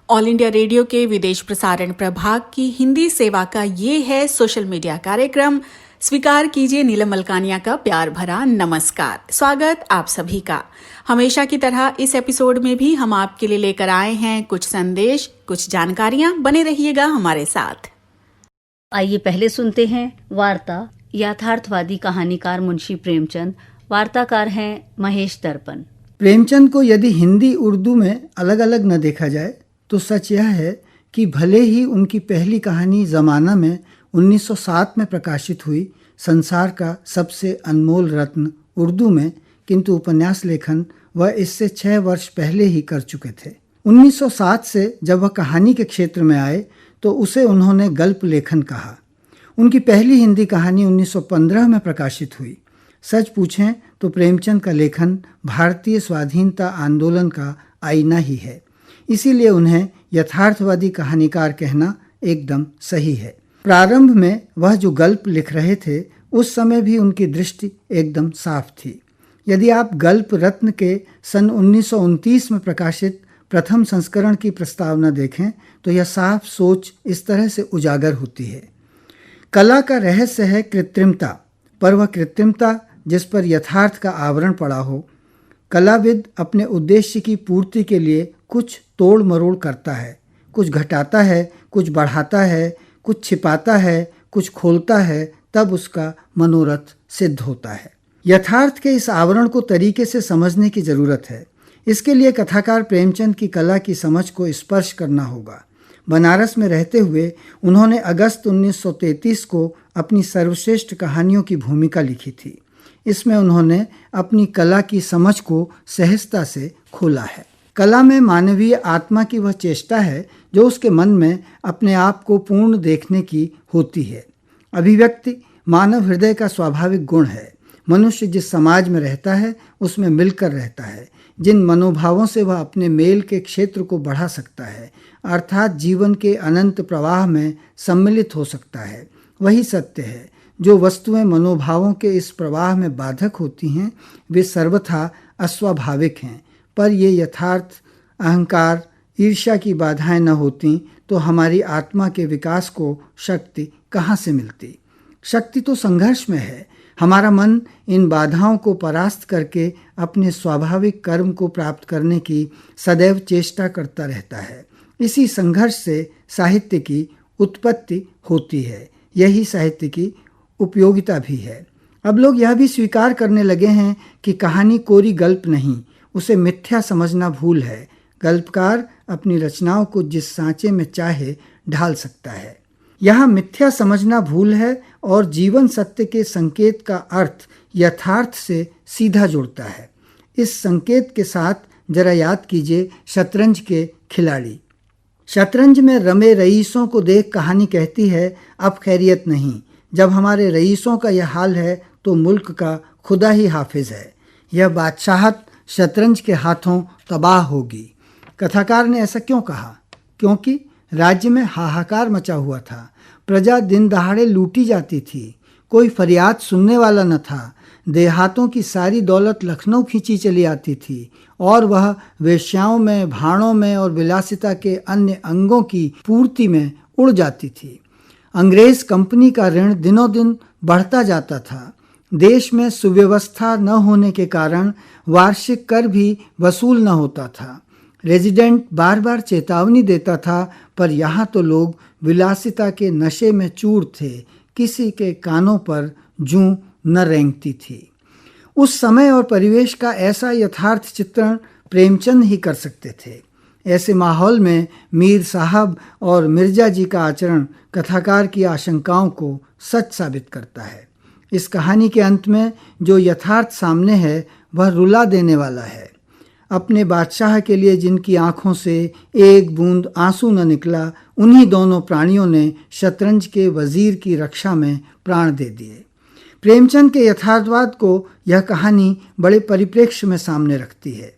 All India radio के विदेश प्रसारण प्रभाग की हिंदी सेवा का ये है सोशल मीडिया कार्यक्रम। स्वीकार कीजिए नीलम मलकानिया का प्यार भरा नमस्कार। स्वागत आप सभी का। हमेशा की तरह इस एपिसोड में भी हम आपके लिए लेकर आए हैं कुछ संदेश, कुछ जानकारियां। बने रहिएगा हमारे साथ। आइए पहले सुनते हैं वार्ता। यथार्थवादी कहानीकार मुंशी प्रेमचंद, वार्ताकार हैं महेश दर्पण। प्रेमचंद को यदि हिंदी उर्दू में अलग अलग न देखा जाए तो सच यह है कि भले ही उनकी पहली कहानी ज़माना में 1907 में प्रकाशित हुई, संसार का सबसे अनमोल रत्न उर्दू में, किंतु उपन्यास लेखन वह इससे 6 वर्ष पहले ही कर चुके थे। 1907 से जब वह कहानी के क्षेत्र में आए तो उसे उन्होंने गल्प लेखन कहा। उनकी पहली हिंदी कहानी 1915 में प्रकाशित हुई। सच पूछें तो प्रेमचंद का लेखन भारतीय स्वाधीनता आंदोलन का आईना ही है, इसीलिए उन्हें यथार्थवादी कहानीकार कहना एकदम सही है। प्रारंभ में वह जो गल्प लिख रहे थे उस समय भी उनकी दृष्टि एकदम साफ थी। यदि आप गल्प रत्न के सन 1929 में प्रकाशित प्रथम संस्करण की प्रस्तावना देखें तो यह साफ सोच इस तरह से उजागर होती है। कला का रहस्य है कृत्रिमता, पर वह कृत्रिमता जिस पर यथार्थ का आवरण पड़ा हो। कलाविद अपने उद्देश्य की पूर्ति के लिए कुछ तोड़ मरोड़ करता है, कुछ घटाता है, कुछ बढ़ाता है, कुछ छिपाता है, कुछ खोलता है, तब उसका मनोरथ सिद्ध होता है। यथार्थ के इस आवरण को तरीके से समझने की जरूरत है। इसके लिए कथाकार प्रेमचंद की कला की समझ को स्पर्श करना होगा। बनारस में रहते हुए उन्होंने अगस्त 1933 को अपनी सर्वश्रेष्ठ कहानियों की भूमिका लिखी थी। इसमें उन्होंने अपनी कला की समझ को सहजता से खोला है। कला में मानवीय आत्मा की वह चेष्टा है जो उसके मन में अपने आप को पूर्ण देखने की होती है। अभिव्यक्ति मानव हृदय का स्वाभाविक गुण है। मनुष्य जिस समाज में रहता है उसमें मिलकर रहता है। जिन मनोभावों से वह अपने मेल के क्षेत्र को बढ़ा सकता है, अर्थात जीवन के अनंत प्रवाह में सम्मिलित हो सकता है, वही सत्य है। जो वस्तुएं मनोभावों के इस प्रवाह में बाधक होती हैं वे सर्वथा अस्वाभाविक हैं, पर ये यथार्थ, अहंकार, ईर्ष्या की बाधाएं न होती तो हमारी आत्मा के विकास को शक्ति कहाँ से मिलती। शक्ति तो संघर्ष में है। हमारा मन इन बाधाओं को परास्त करके अपने स्वाभाविक कर्म को प्राप्त करने की सदैव चेष्टा करता रहता है। इसी संघर्ष से साहित्य की उत्पत्ति होती है। यही साहित्य की उपयोगिता भी है। अब लोग यह भी स्वीकार करने लगे हैं कि कहानी कोरी गल्प नहीं, उसे मिथ्या समझना भूल है। गल्पकार अपनी रचनाओं को जिस सांचे में चाहे ढाल सकता है। यहाँ मिथ्या समझना भूल है और जीवन सत्य के संकेत का अर्थ यथार्थ से सीधा जुड़ता है। इस संकेत के साथ जरा याद कीजिए शतरंज के खिलाड़ी। शतरंज में रमे रईसों को देख कहानी कहती है अब खैरियत नहीं। जब हमारे रईसों का यह हाल है तो मुल्क का खुदा ही हाफिज है। यह बादशाहत शतरंज के हाथों तबाह होगी। कथाकार ने ऐसा क्यों कहा? क्योंकि राज्य में हाहाकार मचा हुआ था। प्रजा दिन दहाड़े लूटी जाती थी। कोई फरियाद सुनने वाला न था। देहातों की सारी दौलत लखनऊ खींची चली आती थी और वह वेश्याओं में, भाड़ों में और विलासिता के अन्य अंगों की पूर्ति में उड़ जाती थी। अंग्रेज कंपनी का ऋण दिनों दिन बढ़ता जाता था। देश में सुव्यवस्था न होने के कारण वार्षिक कर भी वसूल न होता था। रेजिडेंट बार बार चेतावनी देता था, पर यहाँ तो लोग विलासिता के नशे में चूर थे। किसी के कानों पर जूं न रेंगती थी। उस समय और परिवेश का ऐसा यथार्थ चित्रण प्रेमचंद ही कर सकते थे। ऐसे माहौल में मीर साहब और मिर्जा जी का आचरण कथाकार की आशंकाओं को सच साबित करता है। इस कहानी के अंत में जो यथार्थ सामने है वह रुला देने वाला है। अपने बादशाह के लिए जिनकी आंखों से एक बूंद आंसू न निकला, उन्हीं दोनों प्राणियों ने शतरंज के वजीर की रक्षा में प्राण दे दिए। प्रेमचंद के यथार्थवाद को यह कहानी बड़े परिप्रेक्ष्य में सामने रखती है।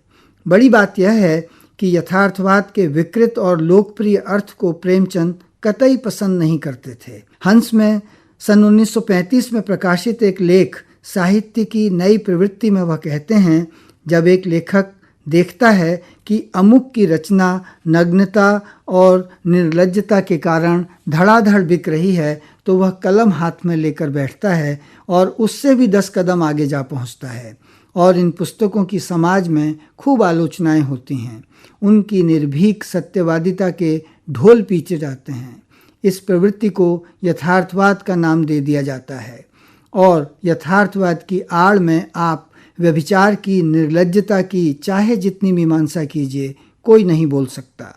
बड़ी बात यह है कि यथार्थवाद के विकृत और लोकप्रिय अर्थ को प्रेमचंद कतई पसंद नहीं करते थे। हंस में सन 1935 में प्रकाशित एक लेख साहित्य की नई प्रवृत्ति में वह कहते हैं, जब एक लेखक देखता है कि अमुक की रचना नग्नता और निर्लज्जता के कारण धड़ाधड़ बिक रही है, तो वह कलम हाथ में लेकर बैठता है और उससे भी 10 कदम आगे जा पहुंचता है। और इन पुस्तकों की समाज में खूब आलोचनाएं होती हैं। उनकी निर्भीक सत्यवादिता के ढोल पीटे जाते हैं। इस प्रवृत्ति को यथार्थवाद का नाम दे दिया जाता है और यथार्थवाद की आड़ में आप व्यभिचार की, निर्लज्जता की चाहे जितनी मीमांसा कीजिए, कोई नहीं बोल सकता।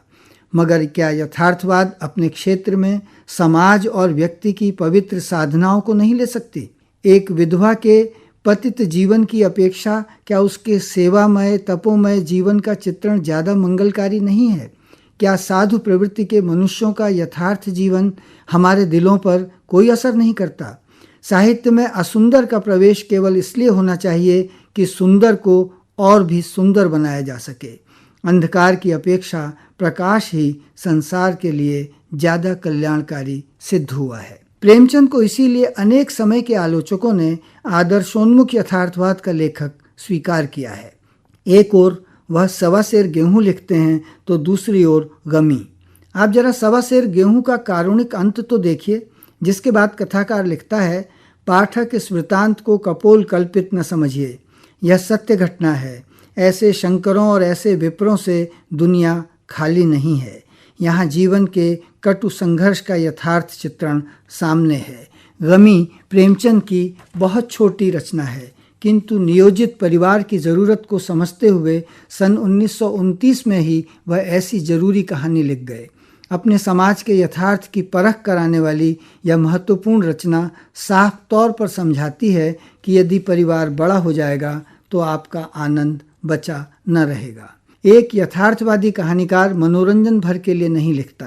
मगर क्या यथार्थवाद अपने क्षेत्र में समाज और व्यक्ति की पवित्र साधनाओं को नहीं ले सकती? एक विधवा के पतित जीवन की अपेक्षा क्या उसके सेवामय तपोमय जीवन का चित्रण ज़्यादा मंगलकारी नहीं है? क्या साधु प्रवृत्ति के मनुष्यों का यथार्थ जीवन हमारे दिलों पर कोई असर नहीं करता? साहित्य में असुंदर का प्रवेश केवल इसलिए होना चाहिए कि सुंदर को और भी सुंदर बनाया जा सके। अंधकार की अपेक्षा प्रकाश ही संसार के लिए ज़्यादा कल्याणकारी सिद्ध हुआ है। प्रेमचंद को इसीलिए अनेक समय के आलोचकों ने आदर्शोन्मुख यथार्थवाद का लेखक स्वीकार किया है। एक ओर वह 1.25 सेर गेहूं लिखते हैं तो दूसरी ओर गमी। आप जरा 1.25 सेर गेहूं का कारुणिक अंत तो देखिए, जिसके बाद कथाकार लिखता है, पाठक इस वृतांत को कपोल कल्पित न समझिए, यह सत्य घटना है। ऐसे शंकरों और ऐसे विप्रों से दुनिया खाली नहीं है। यहाँ जीवन के कटु संघर्ष का यथार्थ चित्रण सामने है। गमी प्रेमचंद की बहुत छोटी रचना है, किंतु नियोजित परिवार की ज़रूरत को समझते हुए सन 1929 में ही वह ऐसी जरूरी कहानी लिख गए। अपने समाज के यथार्थ की परख कराने वाली यह महत्वपूर्ण रचना साफ तौर पर समझाती है कि यदि परिवार बड़ा हो जाएगा तो आपका आनंद बचा न रहेगा। एक यथार्थवादी कहानीकार मनोरंजन भर के लिए नहीं लिखता।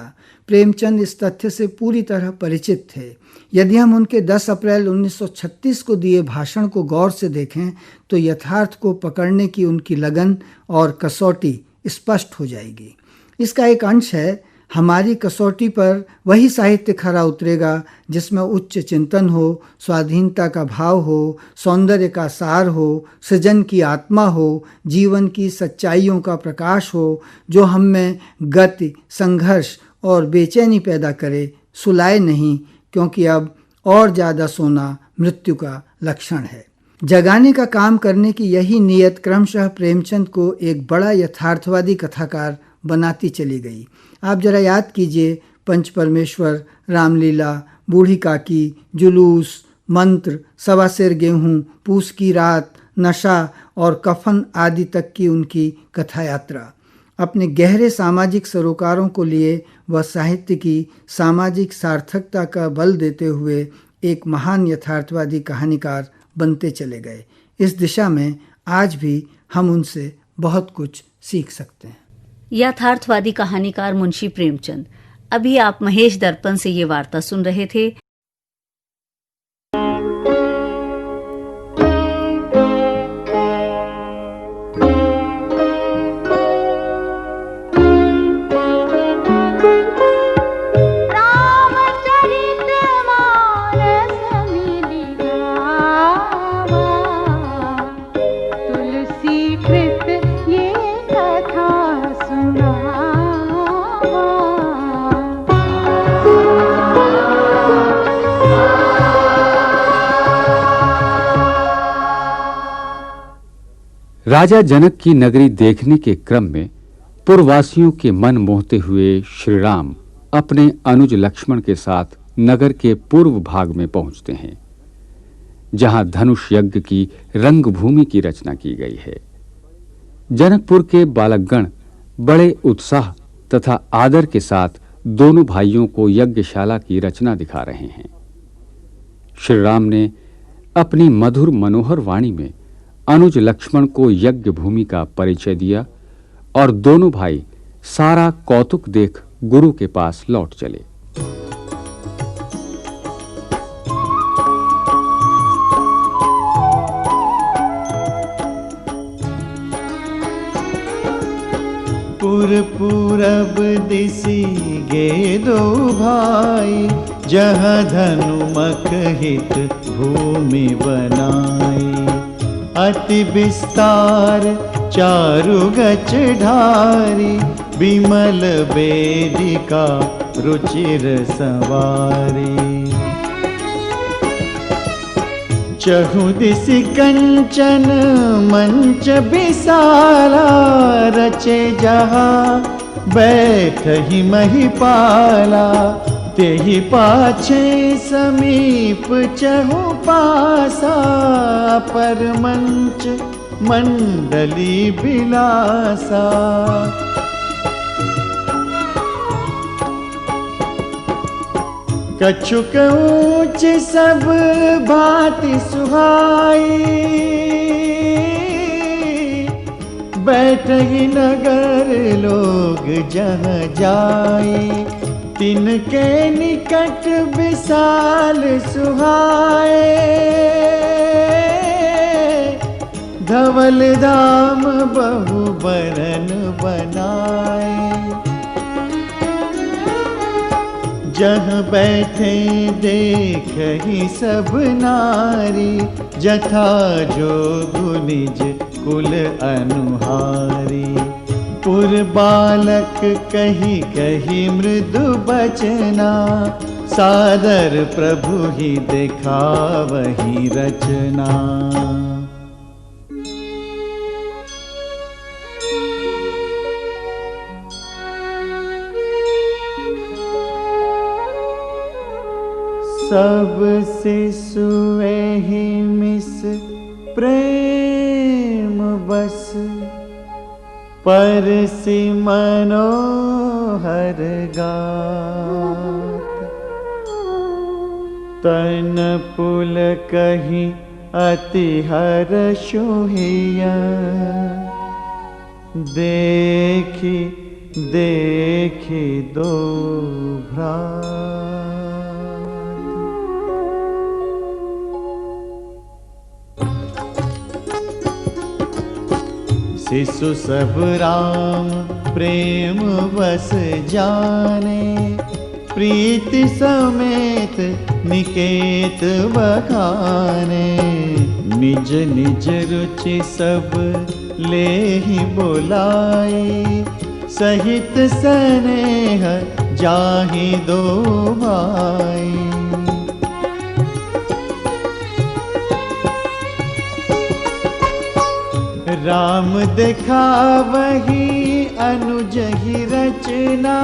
प्रेमचंद इस तथ्य से पूरी तरह परिचित थे। यदि हम उनके 10 अप्रैल 1936 को दिए भाषण को गौर से देखें तो यथार्थ को पकड़ने की उनकी लगन और कसौटी स्पष्ट हो जाएगी। इसका एक अंश है, हमारी कसौटी पर वही साहित्य खरा उतरेगा जिसमें उच्च चिंतन हो, स्वाधीनता का भाव हो, सौंदर्य का सार हो, सृजन की आत्मा हो, जीवन की सच्चाइयों का प्रकाश हो, जो हम में गति, संघर्ष और बेचैनी पैदा करे, सुलाए नहीं, क्योंकि अब और ज़्यादा सोना मृत्यु का लक्षण है। जगाने का काम करने की यही नीयत क्रमशः प्रेमचंद को एक बड़ा यथार्थवादी कथाकार बनाती चली गई। आप जरा याद कीजिए, पंच परमेश्वर, रामलीला, बूढ़ी काकी, जुलूस, मंत्र, 1.25 सेर गेहूं, पूस की रात, नशा और कफन आदि तक की उनकी कथा यात्रा। अपने गहरे सामाजिक सरोकारों को लिए वह साहित्य की सामाजिक सार्थकता का बल देते हुए एक महान यथार्थवादी कहानीकार बनते चले गए। इस दिशा में आज भी हम उनसे बहुत कुछ सीख सकते हैं। यथार्थवादी कहानीकार मुंशी प्रेमचंद। अभी आप महेश दर्पण से ये वार्ता सुन रहे थे। राजा जनक की नगरी देखने के क्रम में पुरवासियों के मन मोहते हुए श्री राम अपने अनुज लक्ष्मण के साथ नगर के पूर्व भाग में पहुंचते हैं, जहां धनुष यज्ञ की रंगभूमि की रचना की गई है। जनकपुर के बालकगण बड़े उत्साह तथा आदर के साथ दोनों भाइयों को यज्ञशाला की रचना दिखा रहे हैं। श्री राम ने अपनी मधुर मनोहर वाणी में अनुज लक्ष्मण को यज्ञ भूमि का परिचय दिया और दोनों भाई सारा कौतुक देख गुरु के पास लौट चले। पूरब दिसी गे दो भाई, जहाँ धनुमक हित भूमि बनाई। अति विस्तार चारु गच ढारी, बिमल वेदिका रुचिर सवारी। चहु दिसि कंचन मंच बिसाला, रचे जहाँ बैठहि महिपाला। तेहि पाछे समीप चहु पासा, पर मंच मंडली बिलासा। कछुक ऊंच सब भांति सुहाई, बैठहि नगर लोग जह जाई। तिनके निकट विशाल सुहाए, धवल धाम बहु बरन बनाए। जह बैठे देखहि सब नारी, जथा जोगु निज कुल अनुहारी। पुर बालक कही कही मृदु बचना, सादर प्रभु ही देखावहि रचना। सब शिशु एहि मिस प्रेम बस, परसि मनोहर गात। तन पुल कही अति हर्षु हिया, देखि देखि दो भ्रात। शिशु सब राम प्रेम बस जाने, प्रीति समेत निकेत बखाने। निज निज रुचि सब लेहि बोलाई, सहित स्नेह जाहि दो भाई। राम दिखावहि अनुजहि रचना,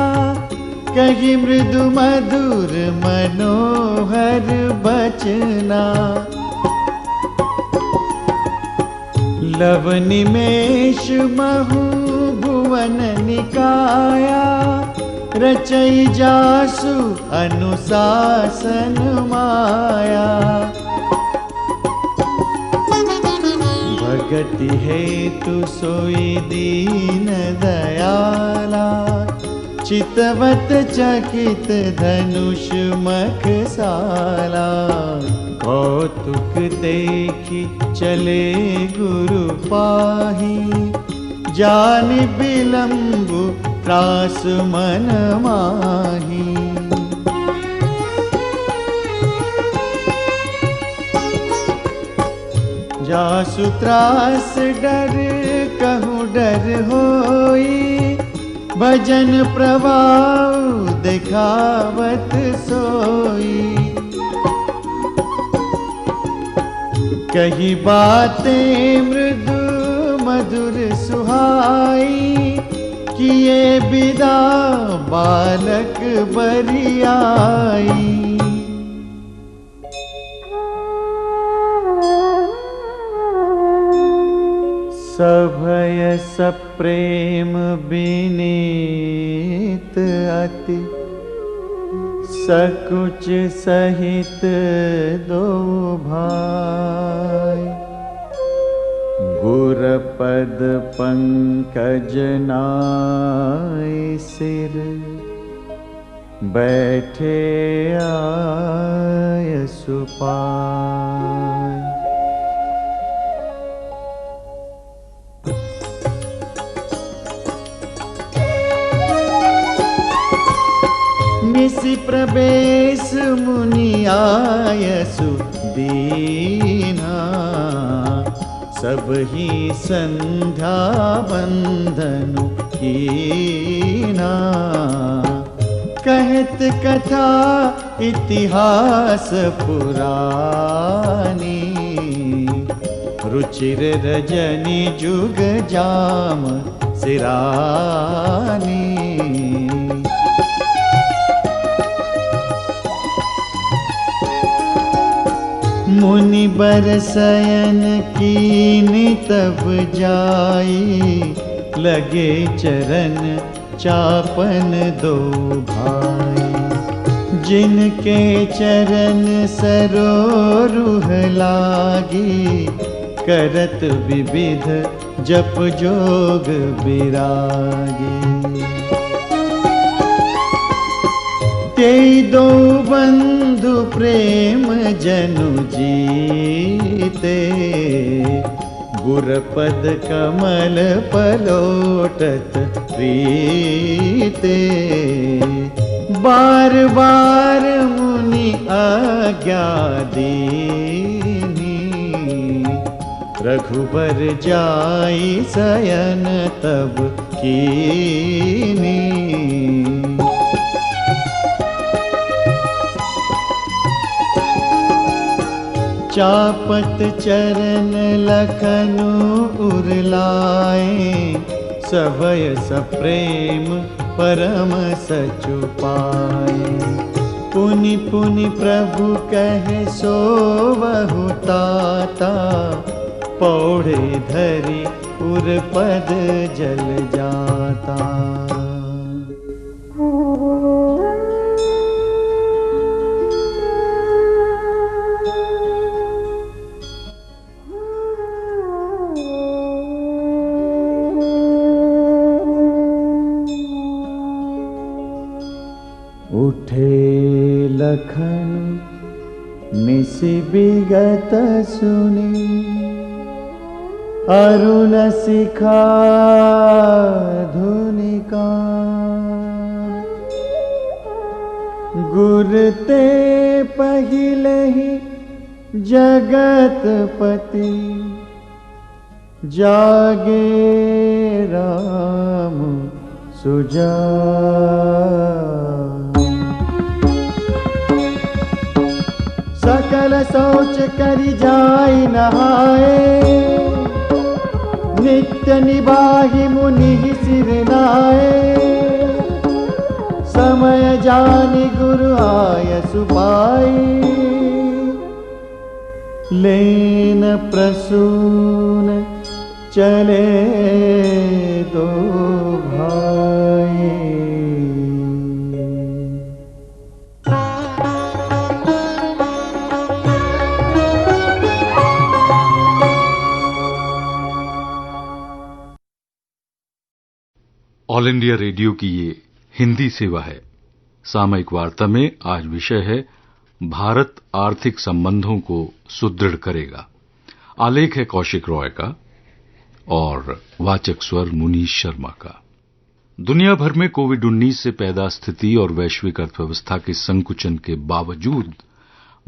कही मृदु मधुर मनोहर बचना। लव निमेष महु भुवन निकाया, रचई जासु अनुशासन माया। भगति हेतु सोई दीन दयाला, चितवत चकित धनुष मखसाला। कौतुक देखि चले गुरु पाही, जानि बिलंबु त्रास मन माही। जासु त्रास डर कहूँ डर होई, भजन प्रभाव दिखावत सोई। कही बातें मृदु मधुर सुहाई, किए विदा बालक बरियाई। सभय सप्रेम विनीत अति, सकुच सहित दो भाई। गुर पद पंकज नाय सिर, बैठे आय सुपाय। निसि प्रवेश मुनि आयसु दीना, सब ही संध्या बंधनु कीना। कहत कथा इतिहास पुरानी, रुचिर रजनी जुग जाम सिरानी। मुनि बरसयन कीनि तब जाई, लगे चरण चापन दो भाई। जिनके चरण सरोरुह लागी, करत विविध जप जोग विरागी। ते दो बंधु प्रेम जनु जीते, गुरपद कमल पलोटत प्रीते। बार बार मुनि आज्ञा दीनी, रघुबर जाई शयन तब कीनी। चापत चरण लखनु उरलाए, सभय सप्रेम परम सचु पाए। पुनि पुनि प्रभु कहे सोवहु ताता, पौढ़े धरि उरपद जल जाता। उठे लखन निसि विगत सुनी, अरुण शिखा धुनिका। गुरते पहिले ही जगतपति, जागे राम सुजा। सकल सोच करि जाई नहाए, नित्य निबाहि मुनि सिर नाए। समय जानि गुरु आय सुपाई, लेन प्रसून चले दो भाई। ऑल इंडिया रेडियो की ये हिंदी सेवा है। सामयिक वार्ता में आज विषय है भारत आर्थिक संबंधों को सुदृढ़ करेगा। आलेख है कौशिक रॉय का और वाचक स्वर मुनीश शर्मा का। दुनिया भर में कोविड-19 से पैदा स्थिति और वैश्विक अर्थव्यवस्था के संकुचन के बावजूद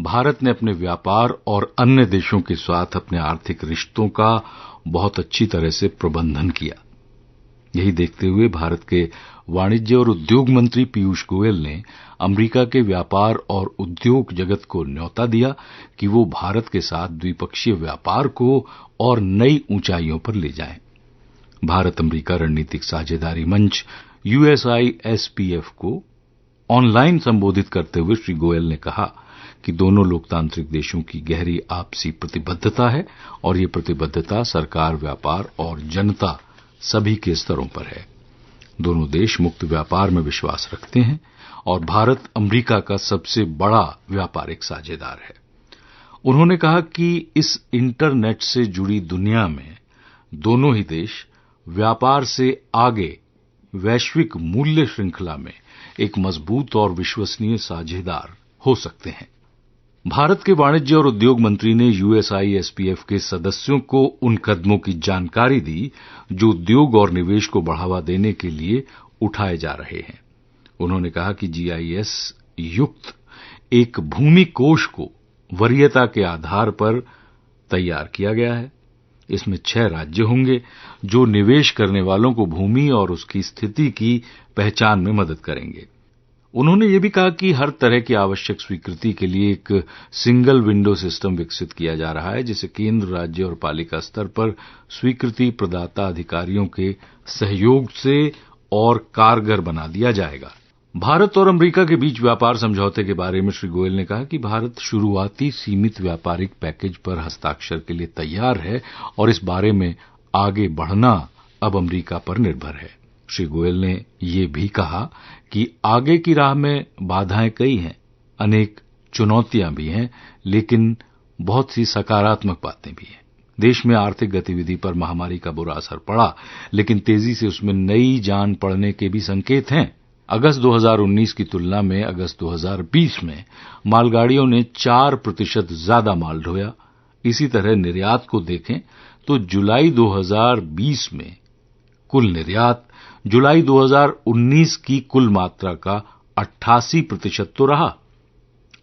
भारत ने अपने व्यापार और अन्य देशों के साथ अपने आर्थिक रिश्तों का बहुत अच्छी तरह से प्रबंधन किया। यही देखते हुए भारत के वाणिज्य और उद्योग मंत्री पीयूष गोयल ने अमेरिका के व्यापार और उद्योग जगत को न्योता दिया कि वो भारत के साथ द्विपक्षीय व्यापार को और नई ऊंचाइयों पर ले जाएं। भारत अमेरिका रणनीतिक साझेदारी मंच USISPF को ऑनलाइन संबोधित करते हुए श्री गोयल ने कहा कि दोनों लोकतांत्रिक देशों की गहरी आपसी प्रतिबद्धता है और ये प्रतिबद्धता सरकार, व्यापार और जनता सभी के स्तरों पर है। दोनों देश मुक्त व्यापार में विश्वास रखते हैं और भारत अमेरिका का सबसे बड़ा व्यापारिक साझेदार है। उन्होंने कहा कि इस इंटरनेट से जुड़ी दुनिया में दोनों ही देश व्यापार से आगे वैश्विक मूल्य श्रृंखला में एक मजबूत और विश्वसनीय साझेदार हो सकते हैं। भारत के वाणिज्य और उद्योग मंत्री ने USISPF के सदस्यों को उन कदमों की जानकारी दी जो उद्योग और निवेश को बढ़ावा देने के लिए उठाए जा रहे हैं। उन्होंने कहा कि GIS युक्त एक भूमि कोष को वरीयता के आधार पर तैयार किया गया है। इसमें 6 राज्य होंगे जो निवेश करने वालों को भूमि और उसकी स्थिति की पहचान में मदद करेंगे। उन्होंने ये भी कहा कि हर तरह की आवश्यक स्वीकृति के लिए एक सिंगल विंडो सिस्टम विकसित किया जा रहा है, जिसे केंद्र, राज्य और पालिका स्तर पर स्वीकृति प्रदाता अधिकारियों के सहयोग से और कारगर बना दिया जाएगा। भारत और अमेरिका के बीच व्यापार समझौते के बारे में श्री गोयल ने कहा कि भारत शुरुआती सीमित व्यापारिक पैकेज पर हस्ताक्षर के लिए तैयार है और इस बारे में आगे बढ़ना अब अमेरिका पर निर्भर है। श्री गोयल ने ये भी कहा कि आगे की राह में बाधाएं कई हैं, अनेक चुनौतियां भी हैं, लेकिन बहुत सी सकारात्मक बातें भी हैं। देश में आर्थिक गतिविधि पर महामारी का बुरा असर पड़ा, लेकिन तेजी से उसमें नई जान पड़ने के भी संकेत हैं। अगस्त 2019 की तुलना में अगस्त 2020 में मालगाड़ियों ने 4% ज्यादा माल ढोया। इसी तरह निर्यात को देखें तो जुलाई 2020 में कुल निर्यात जुलाई 2019 की कुल मात्रा का 88% तो रहा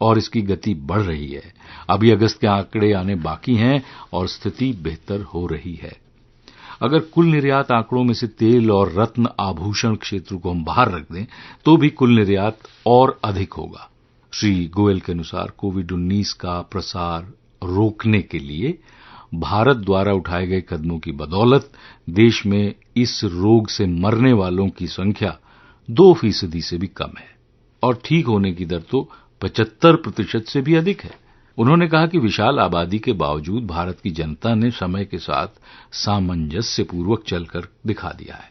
और इसकी गति बढ़ रही है। अभी अगस्त के आंकड़े आने बाकी हैं और स्थिति बेहतर हो रही है। अगर कुल निर्यात आंकड़ों में से तेल और रत्न आभूषण क्षेत्र को हम बाहर रख दें तो भी कुल निर्यात और अधिक होगा। श्री गोयल के अनुसार कोविड-19 का प्रसार रोकने के लिए भारत द्वारा उठाए गए कदमों की बदौलत देश में इस रोग से मरने वालों की संख्या 2% से भी कम है और ठीक होने की दर तो 75% से भी अधिक है। उन्होंने कहा कि विशाल आबादी के बावजूद भारत की जनता ने समय के साथ सामंजस्यपूर्वक चलकर दिखा दिया है।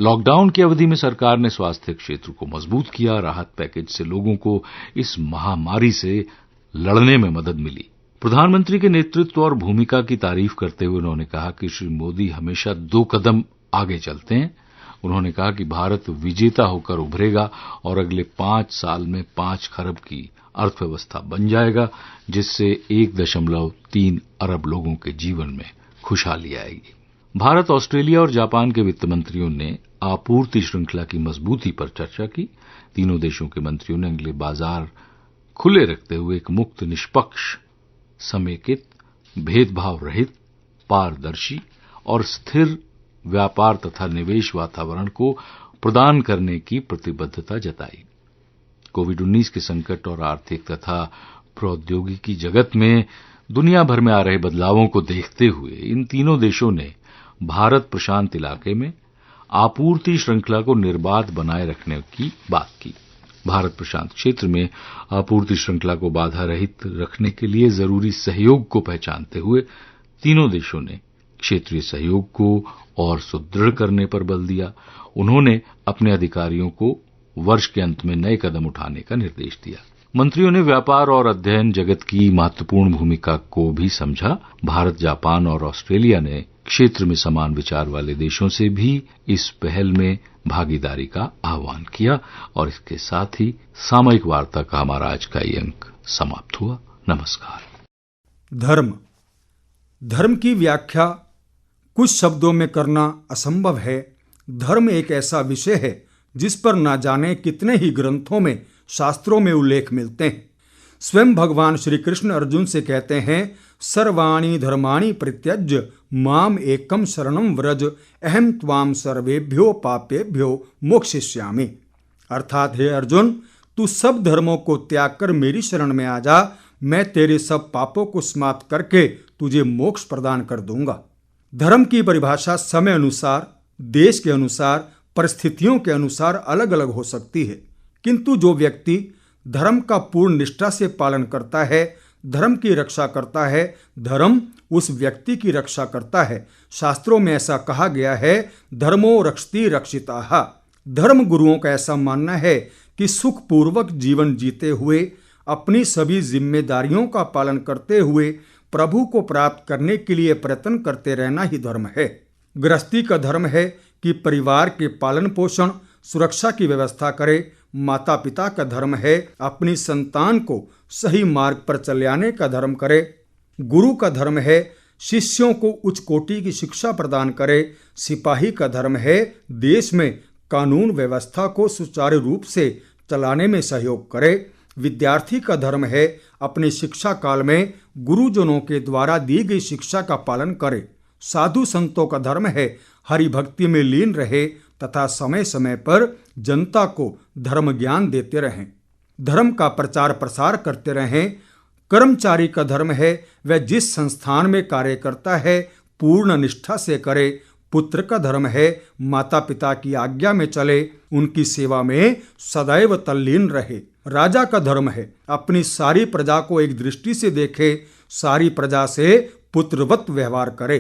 लॉकडाउन की अवधि में सरकार ने स्वास्थ्य क्षेत्र को मजबूत किया। राहत पैकेज से लोगों को इस महामारी से लड़ने में मदद मिली। प्रधानमंत्री के नेतृत्व और भूमिका की तारीफ करते हुए उन्होंने कहा कि श्री मोदी हमेशा 2 कदम आगे चलते हैं। उन्होंने कहा कि भारत विजेता होकर उभरेगा और अगले 5 साल में 5 खरब की अर्थव्यवस्था बन जाएगा, जिससे 1.3 अरब लोगों के जीवन में खुशहाली आएगी। भारत, ऑस्ट्रेलिया और जापान के वित्त मंत्रियों ने आपूर्ति श्रृंखला की मजबूती पर चर्चा की। तीनों देशों के मंत्रियों ने अगले बाजार खुले रखते हुए एक मुक्त, निष्पक्ष, समेकित, भेदभाव रहित, पारदर्शी और स्थिर व्यापार तथा निवेश वातावरण को प्रदान करने की प्रतिबद्धता जताई। कोविड-19 के संकट और आर्थिक तथा प्रौद्योगिकी जगत में दुनिया भर में आ रहे बदलावों को देखते हुए इन तीनों देशों ने भारत प्रशांत इलाके में आपूर्ति श्रृंखला को निर्बाध बनाए रखने की बात की। भारत प्रशांत क्षेत्र में आपूर्ति श्रृंखला को बाधा रहित रखने के लिए जरूरी सहयोग को पहचानते हुए तीनों देशों ने क्षेत्रीय सहयोग को और सुदृढ़ करने पर बल दिया। उन्होंने अपने अधिकारियों को वर्ष के अंत में नए कदम उठाने का निर्देश दिया। मंत्रियों ने व्यापार और अध्ययन जगत की महत्वपूर्ण भूमिका को भी समझा। भारत, जापान और ऑस्ट्रेलिया ने क्षेत्र में समान विचार वाले देशों से भी इस पहल में भागीदारी का आह्वान किया। और इसके साथ ही सामयिक वार्ता का हमारा आज का ये अंक समाप्त हुआ। नमस्कार। धर्म की व्याख्या कुछ शब्दों में करना असंभव है। धर्म एक ऐसा विषय है जिस पर ना जाने कितने ही ग्रंथों में, शास्त्रों में उल्लेख मिलते हैं। स्वयं भगवान श्री कृष्ण अर्जुन से कहते हैं, सर्वाणि धर्माणि परित्यज्य माम एकम शरणम व्रज अहम त्वाम सर्वेभ्यो पापेभ्यो मोक्षयिष्यामि। अर्थात हे अर्जुन, तू सब धर्मों को त्याग कर मेरी शरण में आ जा, मैं तेरे सब पापों को समाप्त करके तुझे मोक्ष प्रदान कर दूंगा। धर्म की परिभाषा समय अनुसार, देश के अनुसार, परिस्थितियों के अनुसार अलग अलग हो सकती है, किंतु जो व्यक्ति धर्म का पूर्ण निष्ठा से पालन करता है, धर्म की रक्षा करता है, धर्म उस व्यक्ति की रक्षा करता है। शास्त्रों में ऐसा कहा गया है, धर्मो रक्षति रक्षिताः। धर्म गुरुओं का ऐसा मानना है कि सुखपूर्वक जीवन जीते हुए, अपनी सभी जिम्मेदारियों का पालन करते हुए प्रभु को प्राप्त करने के लिए प्रयत्न करते रहना ही धर्म है। गृहस्थी का धर्म है कि परिवार के पालन पोषण, सुरक्षा की व्यवस्था करे। माता पिता का धर्म है अपनी संतान को सही मार्ग पर चलाने का धर्म करे। गुरु का धर्म है शिष्यों को उच्च कोटि की शिक्षा प्रदान करे। सिपाही का धर्म है देश में कानून व्यवस्था को सुचारू रूप से चलाने में सहयोग करे। विद्यार्थी का धर्म है अपनी शिक्षा काल में गुरुजनों के द्वारा दी गई शिक्षा का पालन करे। साधु संतों का धर्म है हरि भक्ति में लीन रहे तथा समय समय पर जनता को धर्म ज्ञान देते रहें, धर्म का प्रचार प्रसार करते रहें। कर्मचारी का धर्म है वह जिस संस्थान में कार्य करता है पूर्ण निष्ठा से करे। पुत्र का धर्म है माता पिता की आज्ञा में चले, उनकी सेवा में सदैव तल्लीन रहे। राजा का धर्म है अपनी सारी प्रजा को एक दृष्टि से देखे, सारी प्रजा से पुत्रवत व्यवहार करे।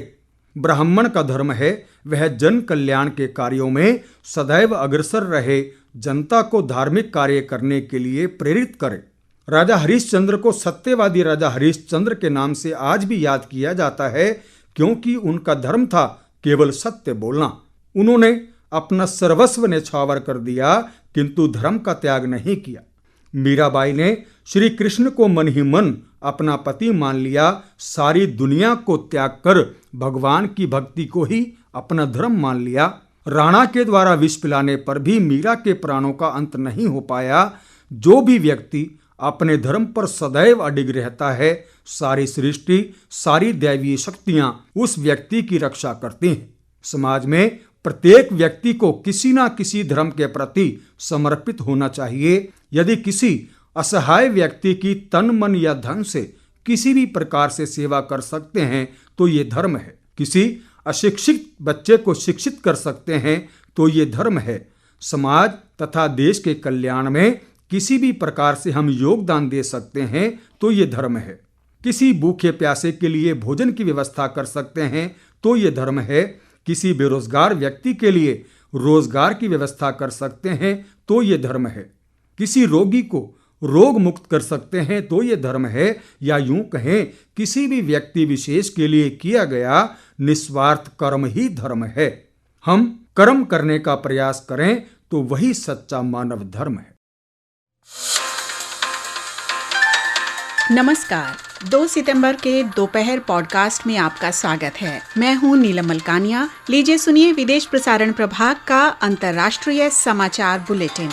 ब्राह्मण का धर्म है वह जन कल्याण के कार्यों में सदैव अग्रसर रहे, जनता को धार्मिक कार्य करने के लिए प्रेरित करे। राजा हरिश्चंद्र को सत्यवादी राजा हरिश्चंद्र के नाम से आज भी याद किया जाता है, क्योंकि उनका धर्म था केवल सत्य बोलना। उन्होंने अपना सर्वस्व न्यौछावर कर दिया किंतु धर्म का त्याग नहीं किया। मीराबाई ने श्री कृष्ण को मन ही मन अपना पति मान लिया, सारी दुनिया को त्याग कर भगवान की भक्ति को ही अपना धर्म मान लिया। राणा के द्वारा विष पिलाने पर भी मीरा के प्राणों का अंत नहीं हो पाया। जो भी व्यक्ति अपने धर्म पर सदैव अडिग रहता है, सारी सृष्टि, सारी दैवीय शक्तियां उस व्यक्ति की रक्षा करती हैं। समाज में प्रत्येक व्यक्ति को किसी न किसी धर्म के प्रति समर्पित होना चाहिए। यदि किसी असहाय व्यक्ति की तन मन या धन से किसी भी प्रकार से सेवा कर सकते हैं तो ये धर्म है। किसी अशिक्षित बच्चे को शिक्षित कर सकते हैं तो ये धर्म है। समाज तथा देश के कल्याण में किसी भी प्रकार से हम योगदान दे सकते हैं तो ये धर्म है। किसी भूखे प्यासे के लिए भोजन की व्यवस्था कर सकते हैं तो ये धर्म है। किसी बेरोजगार व्यक्ति के लिए रोजगार की व्यवस्था कर सकते हैं तो ये धर्म है। किसी रोगी को रोग मुक्त कर सकते हैं तो ये धर्म है। या यूं कहें, किसी भी व्यक्ति विशेष के लिए किया गया निस्वार्थ कर्म ही धर्म है। हम कर्म करने का प्रयास करें तो वही सच्चा मानव धर्म है। नमस्कार, 2 सितंबर के दोपहर पॉडकास्ट में आपका स्वागत है। मैं हूं नीलम मलकानिया। लीजिए सुनिए विदेश प्रसारण प्रभाग का अंतर्राष्ट्रीय समाचार बुलेटिन।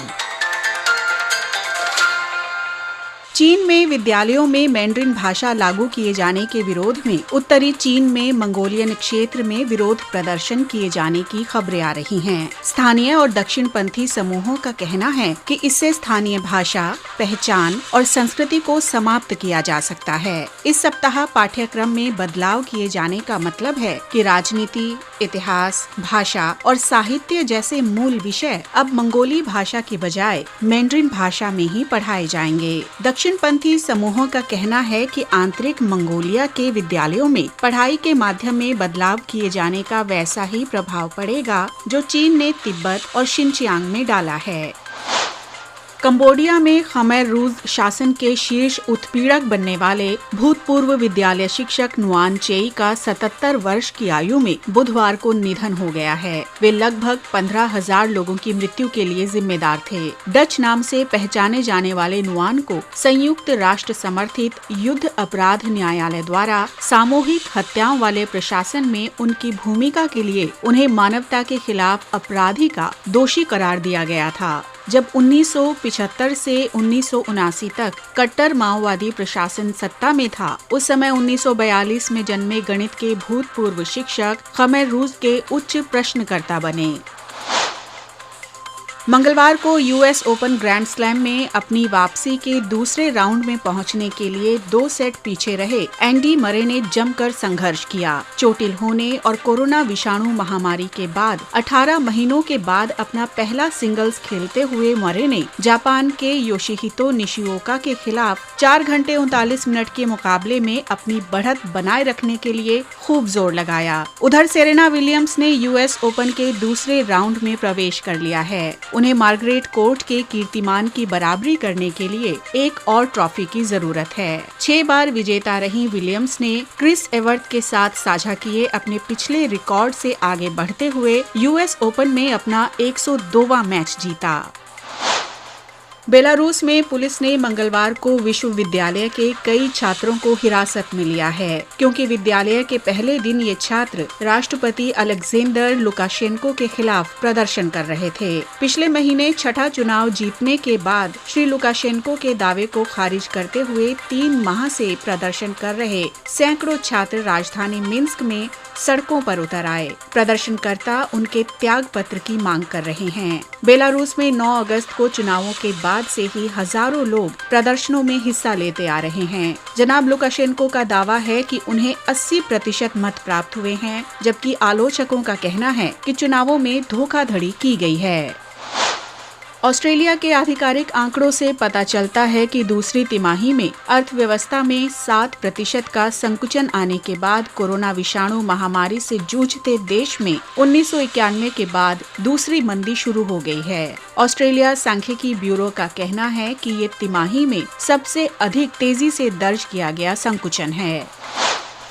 चीन में विद्यालयों में मैंड्रिन भाषा लागू किए जाने के विरोध में उत्तरी चीन में मंगोलियन क्षेत्र में विरोध प्रदर्शन किए जाने की खबरें आ रही हैं। स्थानीय और दक्षिणपंथी समूहों का कहना है कि इससे स्थानीय भाषा, पहचान और संस्कृति को समाप्त किया जा सकता है। इस सप्ताह पाठ्यक्रम में बदलाव किए जाने का मतलब है कि राजनीति, इतिहास, भाषा और साहित्य जैसे मूल विषय अब मंगोली भाषा के बजाय मैंड्रिन भाषा में ही पढ़ाए जाएंगे। दक्षिणपंथी समूहों का कहना है कि आंतरिक मंगोलिया के विद्यालयों में पढ़ाई के माध्यम में बदलाव किए जाने का वैसा ही प्रभाव पड़ेगा जो चीन ने तिब्बत और शिनचियांग में डाला है। कंबोडिया में खमेर रूज शासन के शीर्ष उत्पीड़क बनने वाले भूतपूर्व विद्यालय शिक्षक नुआन चेई का 77 वर्ष की आयु में बुधवार को निधन हो गया है। वे लगभग 15,000 लोगों की मृत्यु के लिए जिम्मेदार थे। डच नाम से पहचाने जाने वाले नुआन को संयुक्त राष्ट्र समर्थित युद्ध अपराध न्यायालय द्वारा सामूहिक हत्याओं वाले प्रशासन में उनकी भूमिका के लिए उन्हें मानवता के खिलाफ अपराधी का दोषी करार दिया गया था। जब 1975 से 1979 तक कट्टर माओवादी प्रशासन सत्ता में था, उस समय 1942 में जन्मे गणित के भूतपूर्व शिक्षक खमेर रूज के उच्च प्रश्नकर्ता बने। मंगलवार को यूएस ओपन ग्रैंड स्लैम में अपनी वापसी के दूसरे राउंड में पहुंचने के लिए 2 सेट पीछे रहे एंडी मरे ने जमकर संघर्ष किया। चोटिल होने और कोरोना विषाणु महामारी के बाद 18 महीनों के बाद अपना पहला सिंगल्स खेलते हुए मरे ने जापान के योशिहितो निशिओका के खिलाफ 4 घंटे 39 मिनट के मुकाबले में अपनी बढ़त बनाए रखने के लिए खूब जोर लगाया। उधर सेरेना विलियम्स ने यूएस ओपन के दूसरे राउंड में प्रवेश कर लिया है। उन्हें मार्गरेट कोर्ट के कीर्तिमान की बराबरी करने के लिए एक और ट्रॉफी की जरूरत है। 6 बार विजेता रही विलियम्स ने क्रिस एवर्थ के साथ साझा किए अपने पिछले रिकॉर्ड से आगे बढ़ते हुए यूएस ओपन में अपना 102वां मैच जीता। बेलारूस में पुलिस ने मंगलवार को विश्वविद्यालय के कई छात्रों को हिरासत में लिया है, क्योंकि विद्यालय के पहले दिन ये छात्र राष्ट्रपति अलेक्जेंडर लुकाशेंको के खिलाफ प्रदर्शन कर रहे थे। पिछले महीने छठा चुनाव जीतने के बाद श्री लुकाशेंको के दावे को खारिज करते हुए 3 माह से प्रदर्शन कर रहे सैकड़ों छात्र राजधानी मिन्स्क में सड़कों पर उतर आए। प्रदर्शनकर्ता उनके त्याग पत्र की मांग कर रहे हैं। बेलारूस में 9 अगस्त को चुनावों के बाद से ही हजारों लोग प्रदर्शनों में हिस्सा लेते आ रहे हैं। जनाब लुकाशेंको का दावा है कि उन्हें 80% मत प्राप्त हुए हैं, जबकि आलोचकों का कहना है कि चुनावों में धोखाधड़ी की गई है। ऑस्ट्रेलिया के आधिकारिक आंकड़ों से पता चलता है कि दूसरी तिमाही में अर्थव्यवस्था में 7% का संकुचन आने के बाद कोरोना विषाणु महामारी से जूझते देश में 1991 के बाद दूसरी मंदी शुरू हो गई है। ऑस्ट्रेलिया सांख्यिकी ब्यूरो का कहना है कि ये तिमाही में सबसे अधिक तेजी से दर्ज किया गया संकुचन है।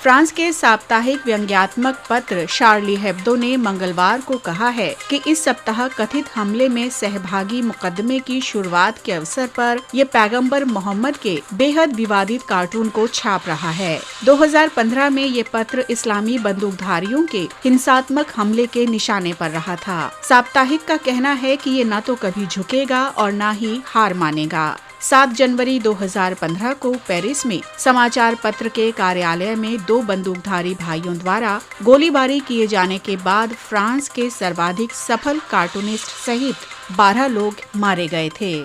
फ्रांस के साप्ताहिक व्यंग्यात्मक पत्र शार्ली हेब्दो ने मंगलवार को कहा है कि इस सप्ताह कथित हमले में सहभागी मुकदमे की शुरुआत के अवसर पर ये पैगंबर मोहम्मद के बेहद विवादित कार्टून को छाप रहा है। 2015 में ये पत्र इस्लामी बंदूकधारियों के हिंसात्मक हमले के निशाने पर रहा था। साप्ताहिक का कहना है कि ये न तो कभी झुकेगा और न ही हार मानेगा। 7 जनवरी 2015 को पेरिस में समाचार पत्र के कार्यालय में 2 बंदूकधारी भाइयों द्वारा गोलीबारी किए जाने के बाद फ्रांस के सर्वाधिक सफल कार्टूनिस्ट सहित 12 लोग मारे गए थे।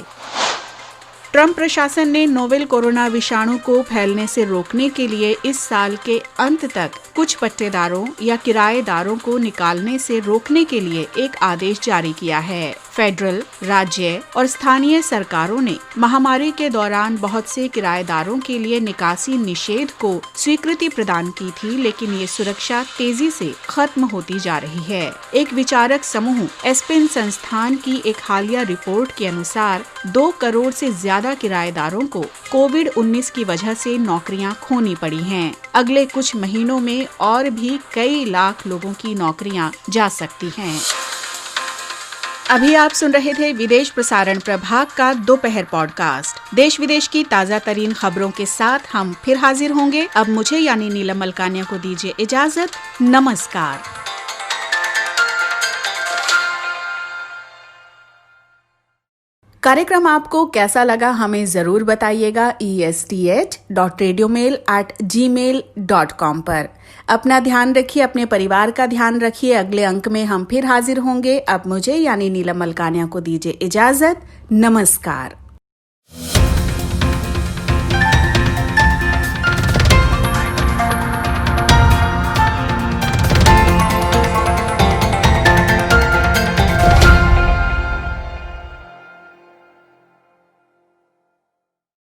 ट्रंप प्रशासन ने नोवेल कोरोना विषाणु को फैलने से रोकने के लिए इस साल के अंत तक कुछ पट्टेदारों या किराएदारों को निकालने से रोकने के लिए एक आदेश जारी किया है। फेडरल, राज्य और स्थानीय सरकारों ने महामारी के दौरान बहुत से किराएदारों के लिए निकासी निषेध को स्वीकृति प्रदान की थी, लेकिन ये सुरक्षा तेजी से खत्म होती जा रही है। एक विचारक समूह एस्पेन संस्थान की एक हालिया रिपोर्ट के अनुसार 2 करोड़ से ज्यादा किराएदारों को कोविड-19 की वजह से नौकरियां खोनी पड़ी हैं। अगले कुछ महीनों में और भी कई लाख लोगों की नौकरियां जा सकती हैं। अभी आप सुन रहे थे विदेश प्रसारण प्रभाग का दोपहर पॉडकास्ट। देश विदेश की ताजा तरीन खबरों के साथ हम फिर हाजिर होंगे। अब मुझे यानी नीलम मलकानिया को दीजिए इजाजत। नमस्कार। कार्यक्रम आपको कैसा लगा हमें जरूर बताइएगा est.radiomail@gmail.com पर। अपना ध्यान रखिए, अपने परिवार का ध्यान रखिए। अगले अंक में हम फिर हाजिर होंगे। अब मुझे यानी नीलम मलकानिया को दीजिए इजाजत। नमस्कार।